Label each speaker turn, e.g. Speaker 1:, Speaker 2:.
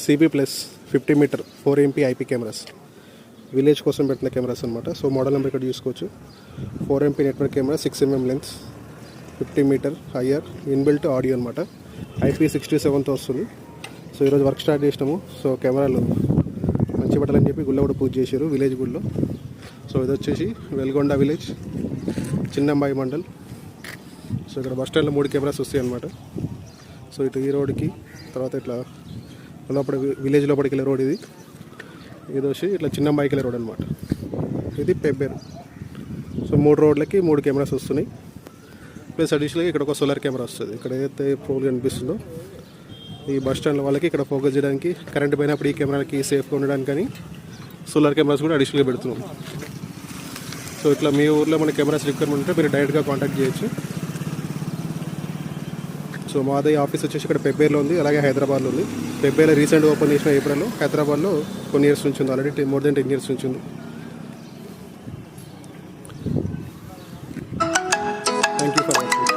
Speaker 1: CP Plus 50 meter 4MP IP cameras village కోసం పెట్టిన cameras అనమాట. సో మోడల్ నెంబర్ ఇక్కడ చూసుకోవచ్చు. 4MP network camera, 6mm lens, 50 meter IR, inbuilt audio అనమాట. IP67తో వస్తుంది. సో ఈరోజు వర్క్ స్టార్ట్ చేసినాము. సో కెమెరాలు మంచి పెట్టాలని చెప్పి గుళ్ళో కూడా పూజ చేశారు, విలేజ్ గుళ్ళో. సో ఇది వచ్చేసి వెల్గొండ విలేజ్, చిన్నంబాయి మండల్. సో ఇక్కడ బస్ స్టాండ్లో 3 కెమెరాస్ వస్తాయి అనమాట. సో ఇటు ఈ రోడ్కి, తర్వాత ఇట్లా లోపల విలేజ్ లోపలికి వెళ్ళే రోడ్ ఇది. ఇది వచ్చి ఇట్లా చిన్నంబాయికి వెళ్ళే రోడ్ అనమాట. ఇది పెబ్బేరు. సో 3 రోడ్లకి 3 కెమెరాస్ వస్తున్నాయి. ప్లస్ అడిషనల్గా ఇక్కడ ఒక సోలార్ కెమెరా వస్తుంది. ఇక్కడ ఏదైతే పోల్ కనిపిస్తుందో ఈ బస్ స్టాండ్ల వాళ్ళకి ఇక్కడ ఫోకస్ చేయడానికి, కరెంట్ పోయినప్పుడు ఈ కెమెరాకి సేఫ్గా ఉండడానికి కానీ సోలార్ కెమెరాస్ కూడా అడిషనల్గా పెడుతున్నాం. సో ఇట్లా మీ ఊర్లో మన కెమెరాస్ రిక్వైర్మెంట్ ఉంటే మీరు డైరెక్ట్గా కాంటాక్ట్ చేయొచ్చు. సో మాది ఆఫీస్ వచ్చేసి ఇక్కడ పెబ్బేర్లో ఉంది, అలాగే హైదరాబాద్లో ఉంది. పెబ్బేర్లో రీసెంట్గా ఓపెన్ చేసిన ఏప్రిల్లో, హైదరాబాద్లో కొన్ని ఇయర్స్ నుంచి ఉంది, ఆల్రెడీ మోర్ దెన్ 10 years నుంచి ఉంది. Thank you for watching.